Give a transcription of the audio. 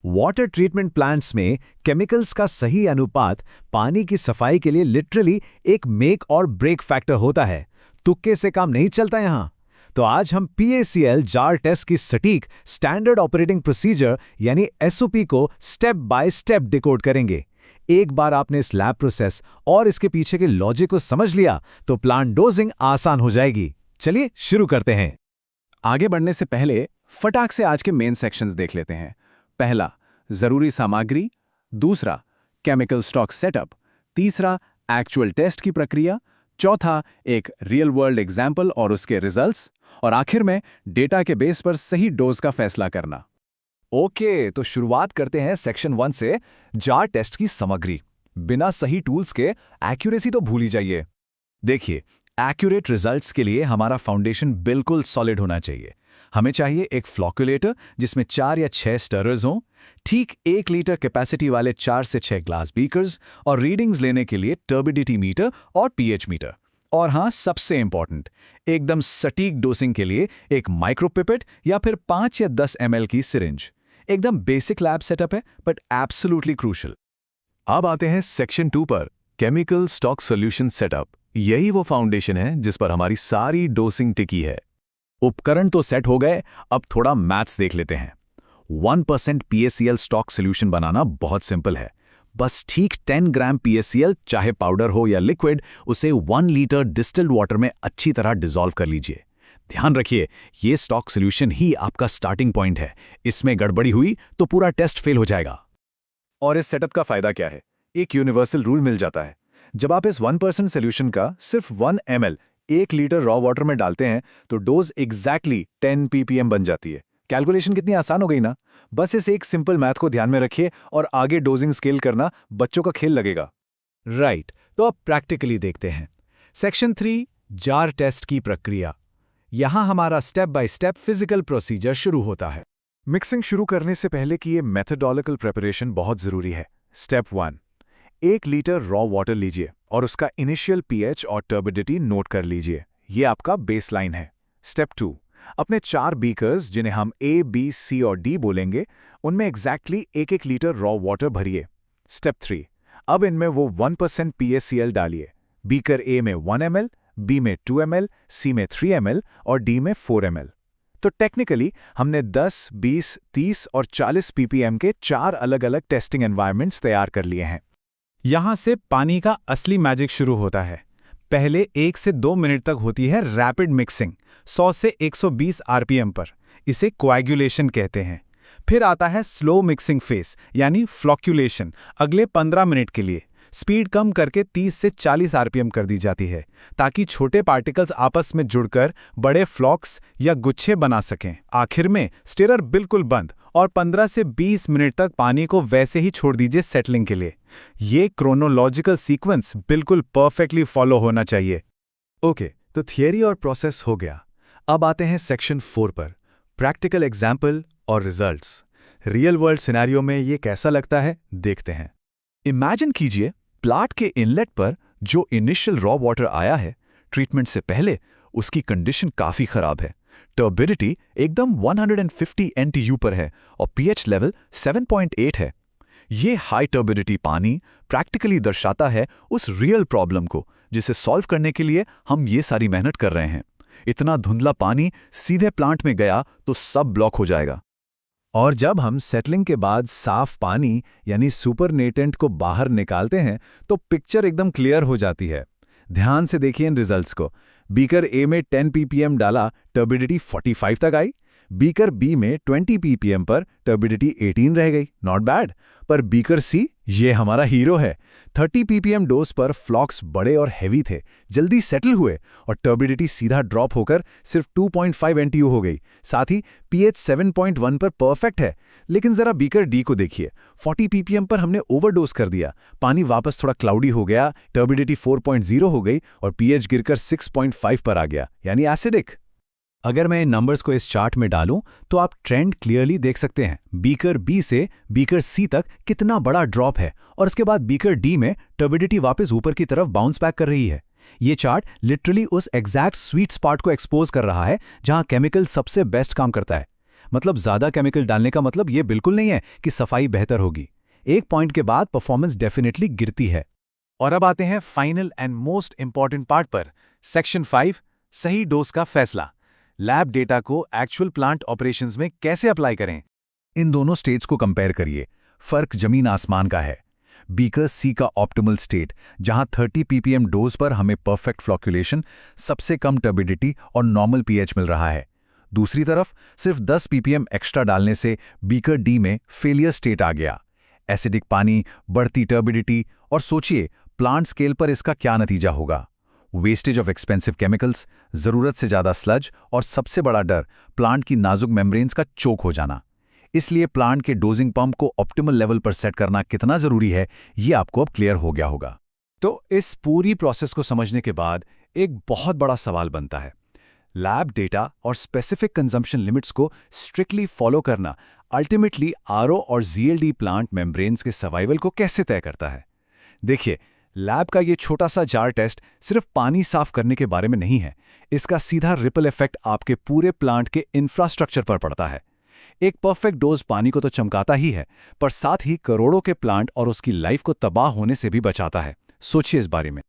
Water treatment plants में chemicals का सही अनुपात पानी की सफाई के लिए लिटरली एक मेक और ब्रेक फैक्टर होता है। तुक्के से काम नहीं चलता यहाँ। तो आज हम PACL जार टेस्ट की सटीक स्टैंडर्ड ऑपरेटिंग प्रोसीजर यानी SOP को स्टेप बाय स्टेप डिकोड करेंगे। एक बार आपने इस लैब प्रोसेस और इसके पीछे के लॉजिक को समझ लिया तो प्लांट डोजिंग आसान हो जाएगी। चलिए शुरू करते हैं। आगे बढ़ने से पहले फटाक से आज के मेन सेक्शंस देख लेते हैं। पहला, जरूरी सामग्री। दूसरा, केमिकल स्टॉक सेटअप। तीसरा, एक्चुअल टेस्ट की प्रक्रिया। चौथा, एक रियल वर्ल्ड एग्जाम्पल और उसके रिजल्ट्स। और आखिर में डेटा के बेस पर सही डोज का फैसला करना। ओके, तो शुरुआत करते हैं सेक्शन 1 से, जार टेस्ट की सामग्री। बिना सही टूल्स के एक्यूरेसी तो भूल ही जाइए। देखिए, एक्यूरेट रिजल्ट्स के लिए हमारा फाउंडेशन बिल्कुल सॉलिड होना चाहिए। हमें चाहिए एक फ्लॉक्यूलेटर जिसमें 4 या 6 स्टरर्स हों, ठीक 1 लीटर कैपेसिटी वाले 4 से 6 ग्लास बीकर्स और रीडिंग्स लेने के लिए टर्बिडिटी मीटर और pH मीटर। और हाँ, सबसे इंपॉर्टेंट, एकदम सटीक डोसिंग के लिए एक माइक्रोपिपेट या फिर 5 या 10 ml की सिरिंज। एकदम बेसिक लैब सेटअप है बट एब्सोल्युटली क्रूशियल। अब आते हैं सेक्शन 2 पर, केमिकल स्टॉक सॉल्यूशन सेटअप। यही वो फाउंडेशन है जिस पर हमारी सारी डोसिंग टिकी है। उपकरण तो सेट हो गए, अब थोड़ा मैथ्स देख लेते हैं। 1% PACL स्टॉक सॉल्यूशन बनाना बहुत सिंपल है। बस ठीक 10 ग्राम PACL, चाहे पाउडर हो या लिक्विड, उसे 1 लीटर डिस्टिल्ड वाटर में अच्छी तरह डिसॉल्व कर लीजिए। ध्यान रखिए, ये स्टॉक सॉल्यूशन ही आपका स्टार्टिंग पॉइंट है। इसमें गड़बड़ी हुई तो पूरा टेस्ट फेल हो जाएगा। और इस सेटअप का फायदा क्या है? एक यूनिवर्सल रूल मिल जाता है। जब आप इस 1% सोल्यूशन का सिर्फ 1 ml 1 लीटर रॉ वाटर में डालते हैं तो डोज एग्जैक्टली 10 ppm बन जाती है। कैलकुलेशन कितनी आसान हो गई ना। बस इस एक सिंपल मैथ को ध्यान में रखिए और आगे डोजिंग स्केल करना बच्चों का खेल लगेगा। राइट, तो अब प्रैक्टिकली देखते हैं। सेक्शन 3, जार टेस्ट की प्रक्रिया। यहां हमारा step by step physical procedure शुरू होता है। मिक्सिंग शुरू करने से पहले की ये मेथोडोलॉजिकल प्रिपरेशन बहुत जरूरी है। स्टेप 1, 1 लीटर रॉ वाटर लीजिए और उसका इनिशियल pH और टर्बिडिटी नोट कर लीजिए। ये आपका बेसलाइन है। स्टेप 2, अपने 4 बीकर्स, जिन्हें हम A, B, C और D बोलेंगे, उनमें एग्जैक्टली 1-1 लीटर रॉ वाटर भरिए। स्टेप 3, अब इनमें वो 1% PACL डालिए। बीकर A में 1 ml, B में 2 ml, C में 3 ml और D में 4 ml। तो टेक्निकली हमने 10, 20, 30 और 40 ppm के 4 अलग अलग टेस्टिंग एनवायरनमेंट्स तैयार कर लिए हैं। यहां से पानी का असली मैजिक शुरू होता है। पहले 1 से 2 मिनट तक होती है रैपिड मिक्सिंग, 100 से 120 RPM पर। इसे कोएगुलेशन कहते हैं। फिर आता है स्लो मिक्सिंग फेस यानी फ्लॉक्यूलेशन, अगले 15 मिनट के लिए। स्पीड कम करके 30 से 40 RPM कर दी जाती है ताकि छोटे पार्टिकल्स आपस में जुड़कर बड़े फ्लॉक्स या गुच्छे बना सकें। आखिर में स्टिरर बिल्कुल बंद और 15 से 20 मिनट तक पानी को वैसे ही छोड़ दीजिए सेटलिंग के लिए। ये क्रोनोलॉजिकल सीक्वेंस बिल्कुल परफेक्टली फॉलो होना चाहिए। ओके, तो थियरी और प्रोसेस हो गया। अब आते हैं सेक्शन 4 पर, प्रैक्टिकल एग्जाम्पल और रिजल्ट्स। रियल वर्ल्ड सिनेरियो में ये कैसा लगता है, देखते हैं। इमेजिन कीजिए, प्लांट के इनलेट पर जो इनिशियल रॉ वाटर आया है, ट्रीटमेंट से पहले उसकी कंडीशन काफी खराब है। टर्बिडिटी एकदम 150 NTU पर है और pH लेवल 7.8 है। ये हाई टर्बिडिटी पानी प्रैक्टिकली दर्शाता है उस रियल प्रॉब्लम को जिसे सॉल्व करने के लिए हम ये सारी मेहनत कर रहे हैं। इतना धुंधला पानी सीधे प्लांट में गया तो सब ब्लॉक हो जाएगा। और जब हम सेटलिंग के बाद साफ पानी यानी सुपरनेटेंट को बाहर निकालते हैं तो पिक्चर एकदम क्लियर हो जाती है। ध्यान से देखिए इन रिजल्ट्स को। बीकर A में 10 ppm डाला, टर्बिडिटी 45 तक आई। बीकर B में 20 ppm पर टर्बिडिटी 18 रह गई, नॉट बैड। पर बीकर C, ये हमारा हीरो है। 30 ppm डोज पर फ्लॉक्स बड़े और हैवी थे, जल्दी सेटल हुए और टर्बिडिटी सीधा ड्रॉप होकर सिर्फ 2.5 NTU हो गई। साथ ही pH 7.1 पर परफेक्ट है। लेकिन जरा बीकर D को देखिए, 40 ppm पर हमने ओवरडोज कर दिया। पानी वापस थोड़ा क्लाउडी हो गया, टर्बिडिटी 4.0 हो गई और pH गिरकर 6.5 पर आ गया, यानी एसिडिक। अगर मैं इन नंबर्स को इस चार्ट में डालूं तो आप ट्रेंड क्लियरली देख सकते हैं। बीकर B से बीकर C तक कितना बड़ा ड्रॉप है और उसके बाद बीकर D में टर्बिडिटी वापस ऊपर की तरफ बाउंस बैक कर रही है। ये चार्ट लिटरली उस एग्जैक्ट स्वीट स्पॉट को एक्सपोज कर रहा है जहां केमिकल सबसे बेस्ट काम करता है। मतलब ज़्यादा केमिकल डालने का मतलब ये बिल्कुल नहीं है कि सफाई बेहतर होगी। एक पॉइंट के बाद परफॉर्मेंस डेफिनेटली गिरती है। और अब आते हैं final and most important part पर, सेक्शन 5, सही डोज का फैसला। लैब डेटा को एक्चुअल प्लांट ऑपरेशंस में कैसे अप्लाई करें? इन दोनों स्टेट्स को कंपेयर करिए। फर्क जमीन आसमान का है। बीकर सी का ऑप्टिमल स्टेट, जहां 30 ppm डोज पर हमें परफेक्ट फ्लोक्यूलेशन, सबसे कम टर्बिडिटी और नॉर्मल पीएच मिल रहा है। दूसरी तरफ सिर्फ 10 ppm एक्स्ट्रा डालने से बीकर डी में फेलियर स्टेट आ गया। एसिडिक पानी, बढ़ती टर्बिडिटी, और सोचिए प्लांट स्केल पर इसका क्या नतीजा होगा। वेस्टेज ऑफ एक्सपेंसिव केमिकल्स, ज़रूरत से ज़्यादा स्लज, और सबसे बड़ा डर प्लांट की नाजुक मेम्ब्रेन्स का चोक हो जाना। इसलिए प्लांट के डोजिंग पंप को ऑप्टिमल लेवल पर सेट करना कितना ज़रूरी है, ये आपको अब क्लियर हो गया होगा। तो इस पूरी प्रोसेस को समझने के बाद एक बहुत बड़ा सवाल बनता है, लैब डेटा और स्पेसिफिक कंजम्पशन लिमिट्स को स्ट्रिक्टली फॉलो करना अल्टीमेटली आरओ और जीएलडी प्लांट मेम्ब्रेन्स के सर्वाइवल को कैसे तय करता है? देखिए, लैब का ये छोटा सा जार टेस्ट सिर्फ पानी साफ करने के बारे में नहीं है, इसका सीधा रिपल इफेक्ट आपके पूरे प्लांट के इंफ्रास्ट्रक्चर पर पड़ता है। एक परफेक्ट डोज पानी को तो चमकाता ही है, पर साथ ही करोड़ों के प्लांट और उसकी लाइफ को तबाह होने से भी बचाता है। सोचिए इस बारे में।